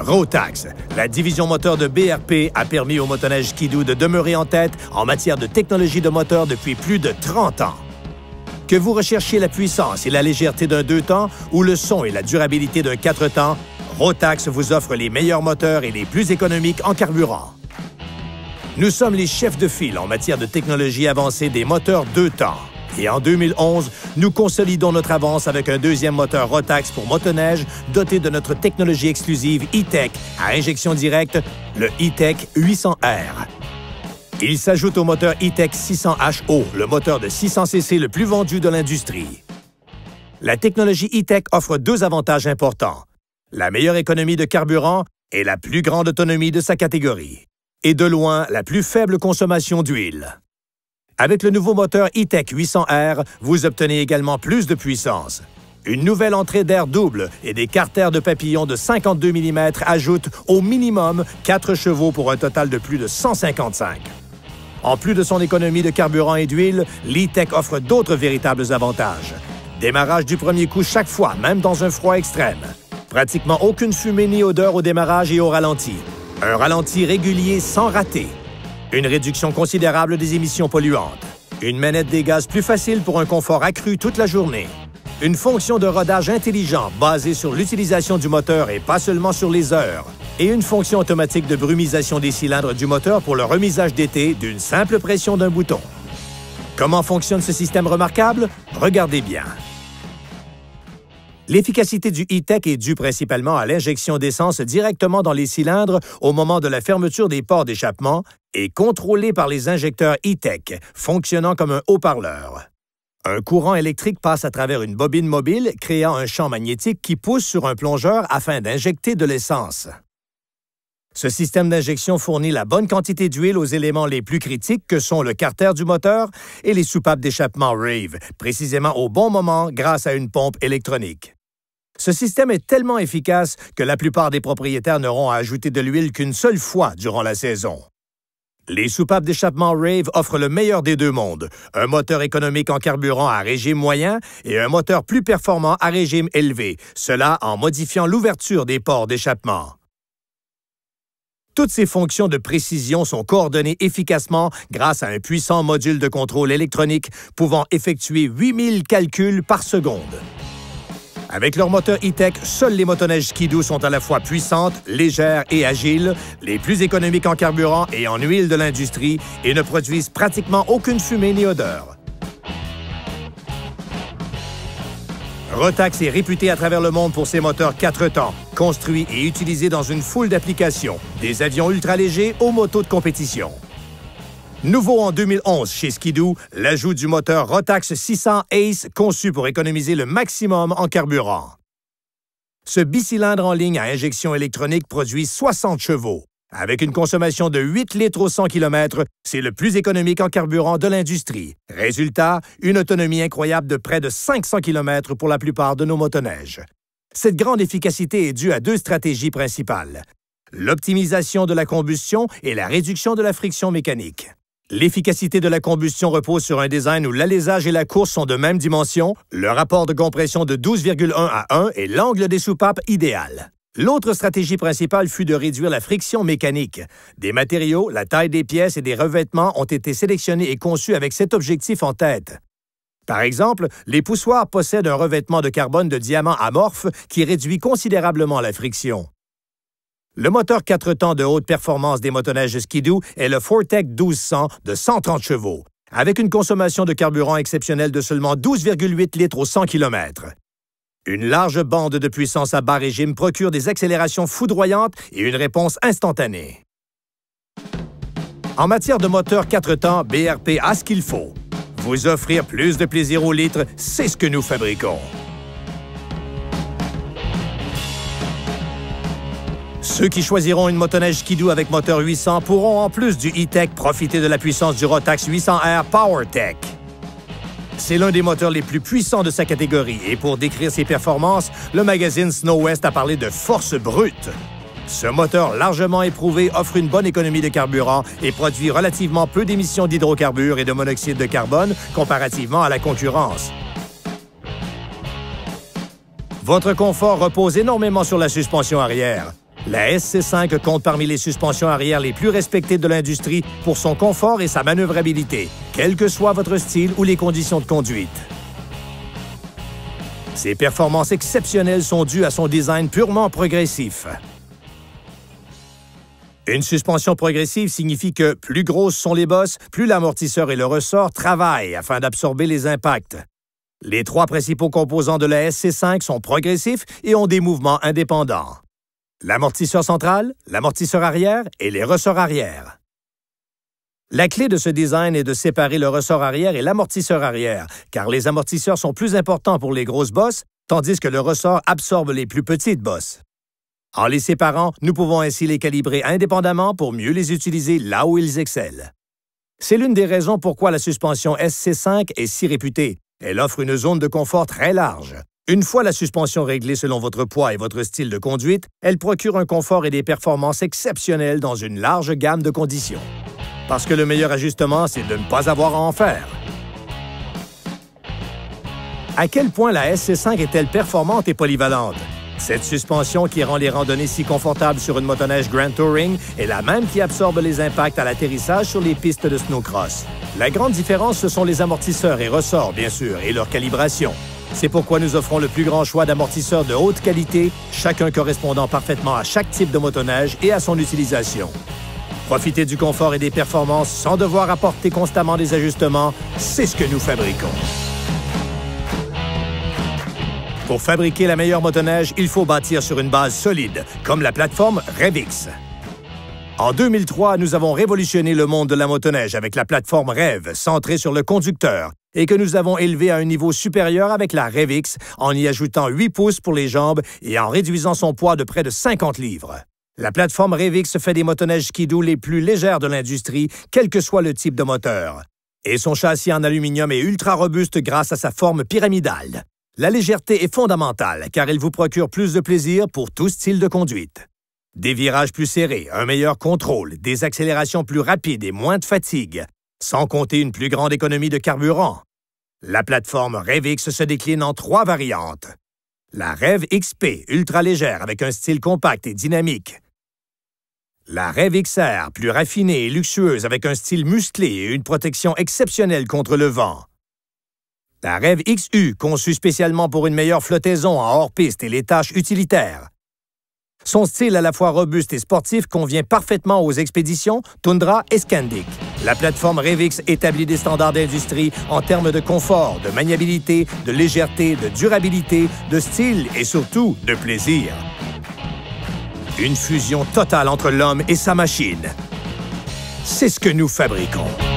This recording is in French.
Rotax, la division moteur de BRP, a permis au motoneige Ski-Doo de demeurer en tête en matière de technologie de moteur depuis plus de 30 ans. Que vous recherchiez la puissance et la légèreté d'un 2 temps ou le son et la durabilité d'un 4 temps, Rotax vous offre les meilleurs moteurs et les plus économiques en carburant. Nous sommes les chefs de file en matière de technologie avancée des moteurs 2 temps. Et en 2011, nous consolidons notre avance avec un deuxième moteur Rotax pour motoneige doté de notre technologie exclusive E-Tech à injection directe, le E-Tech 800R. Il s'ajoute au moteur E-Tech 600HO, le moteur de 600 cc le plus vendu de l'industrie. La technologie E-Tech offre deux avantages importants: la meilleure économie de carburant et la plus grande autonomie de sa catégorie. Et de loin, la plus faible consommation d'huile. Avec le nouveau moteur E-Tech 800R, vous obtenez également plus de puissance. Une nouvelle entrée d'air double et des carters de papillon de 52 mm ajoutent au minimum 4 chevaux pour un total de plus de 155. En plus de son économie de carburant et d'huile, l'E-Tech offre d'autres véritables avantages. Démarrage du premier coup chaque fois, même dans un froid extrême. Pratiquement aucune fumée ni odeur au démarrage et au ralenti. Un ralenti régulier sans rater. Une réduction considérable des émissions polluantes. Une manette des gaz plus facile pour un confort accru toute la journée. Une fonction de rodage intelligent basée sur l'utilisation du moteur et pas seulement sur les heures. Et une fonction automatique de brumisation des cylindres du moteur pour le remisage d'été d'une simple pression d'un bouton. Comment fonctionne ce système remarquable? Regardez bien. L'efficacité du E-Tech est due principalement à l'injection d'essence directement dans les cylindres au moment de la fermeture des ports d'échappement et contrôlée par les injecteurs E-Tech, fonctionnant comme un haut-parleur. Un courant électrique passe à travers une bobine mobile, créant un champ magnétique qui pousse sur un plongeur afin d'injecter de l'essence. Ce système d'injection fournit la bonne quantité d'huile aux éléments les plus critiques que sont le carter du moteur et les soupapes d'échappement Rave, précisément au bon moment grâce à une pompe électronique. Ce système est tellement efficace que la plupart des propriétaires n'auront à ajouter de l'huile qu'une seule fois durant la saison. Les soupapes d'échappement Rave offrent le meilleur des deux mondes, un moteur économique en carburant à régime moyen et un moteur plus performant à régime élevé, cela en modifiant l'ouverture des ports d'échappement. Toutes ces fonctions de précision sont coordonnées efficacement grâce à un puissant module de contrôle électronique pouvant effectuer 8000 calculs par seconde. Avec leur moteur E-Tech, seuls les motoneiges Ski-Doo sont à la fois puissantes, légères et agiles, les plus économiques en carburant et en huile de l'industrie et ne produisent pratiquement aucune fumée ni odeur. Rotax est réputé à travers le monde pour ses moteurs 4 temps, construits et utilisés dans une foule d'applications, des avions ultra-légers aux motos de compétition. Nouveau en 2011 chez Ski-Doo, l'ajout du moteur Rotax 600 Ace conçu pour économiser le maximum en carburant. Ce bicylindre en ligne à injection électronique produit 60 chevaux. Avec une consommation de 8 litres au 100 km, c'est le plus économique en carburant de l'industrie. Résultat, une autonomie incroyable de près de 500 km pour la plupart de nos motoneiges. Cette grande efficacité est due à deux stratégies principales: l'optimisation de la combustion et la réduction de la friction mécanique. L'efficacité de la combustion repose sur un design où l'alésage et la course sont de même dimension, le rapport de compression de 12,1 à 1 et l'angle des soupapes idéal. L'autre stratégie principale fut de réduire la friction mécanique. Des matériaux, la taille des pièces et des revêtements ont été sélectionnés et conçus avec cet objectif en tête. Par exemple, les poussoirs possèdent un revêtement de carbone de diamant amorphe qui réduit considérablement la friction. Le moteur 4 temps de haute performance des motoneiges Ski-Doo est le Fortec 1200 de 130 chevaux, avec une consommation de carburant exceptionnelle de seulement 12,8 litres au 100 km. Une large bande de puissance à bas régime procure des accélérations foudroyantes et une réponse instantanée. En matière de moteur 4 temps, BRP a ce qu'il faut. Vous offrir plus de plaisir au litre, c'est ce que nous fabriquons. Ceux qui choisiront une motoneige Ski-Doo avec moteur 800 pourront, en plus du E-Tech, profiter de la puissance du Rotax 800R PowerTech. C'est l'un des moteurs les plus puissants de sa catégorie et pour décrire ses performances, le magazine Snow West a parlé de force brute. Ce moteur largement éprouvé offre une bonne économie de carburant et produit relativement peu d'émissions d'hydrocarbures et de monoxyde de carbone comparativement à la concurrence. Votre confort repose énormément sur la suspension arrière. La SC5 compte parmi les suspensions arrière les plus respectées de l'industrie pour son confort et sa manœuvrabilité, quel que soit votre style ou les conditions de conduite. Ses performances exceptionnelles sont dues à son design purement progressif. Une suspension progressive signifie que plus grosses sont les bosses, plus l'amortisseur et le ressort travaillent afin d'absorber les impacts. Les trois principaux composants de la SC5 sont progressifs et ont des mouvements indépendants. L'amortisseur central, l'amortisseur arrière et les ressorts arrière. La clé de ce design est de séparer le ressort arrière et l'amortisseur arrière, car les amortisseurs sont plus importants pour les grosses bosses, tandis que le ressort absorbe les plus petites bosses. En les séparant, nous pouvons ainsi les calibrer indépendamment pour mieux les utiliser là où ils excellent. C'est l'une des raisons pourquoi la suspension SC5 est si réputée. Elle offre une zone de confort très large. Une fois la suspension réglée selon votre poids et votre style de conduite, elle procure un confort et des performances exceptionnelles dans une large gamme de conditions. Parce que le meilleur ajustement, c'est de ne pas avoir à en faire. À quel point la SC5 est-elle performante et polyvalente? Cette suspension qui rend les randonnées si confortables sur une motoneige Grand Touring est la même qui absorbe les impacts à l'atterrissage sur les pistes de snowcross. La grande différence, ce sont les amortisseurs et ressorts, bien sûr, et leur calibration. C'est pourquoi nous offrons le plus grand choix d'amortisseurs de haute qualité, chacun correspondant parfaitement à chaque type de motoneige et à son utilisation. Profitez du confort et des performances sans devoir apporter constamment des ajustements, c'est ce que nous fabriquons. Pour fabriquer la meilleure motoneige, il faut bâtir sur une base solide, comme la plateforme REVX. En 2003, nous avons révolutionné le monde de la motoneige avec la plateforme REV, centrée sur le conducteur, et que nous avons élevé à un niveau supérieur avec la REVX en y ajoutant 8 pouces pour les jambes et en réduisant son poids de près de 50 livres. La plateforme REVX fait des motoneiges Ski-Doo les plus légères de l'industrie, quel que soit le type de moteur. Et son châssis en aluminium est ultra robuste grâce à sa forme pyramidale. La légèreté est fondamentale car elle vous procure plus de plaisir pour tout style de conduite. Des virages plus serrés, un meilleur contrôle, des accélérations plus rapides et moins de fatigue, sans compter une plus grande économie de carburant. La plateforme REVX se décline en 3 variantes. La REV XP, ultra légère avec un style compact et dynamique. La REV XR, plus raffinée et luxueuse avec un style musclé et une protection exceptionnelle contre le vent. La REV XU, conçue spécialement pour une meilleure flottaison en hors-piste et les tâches utilitaires. Son style à la fois robuste et sportif convient parfaitement aux expéditions, toundra et Scandic. La plateforme REVX établit des standards d'industrie en termes de confort, de maniabilité, de légèreté, de durabilité, de style et surtout de plaisir. Une fusion totale entre l'homme et sa machine. C'est ce que nous fabriquons.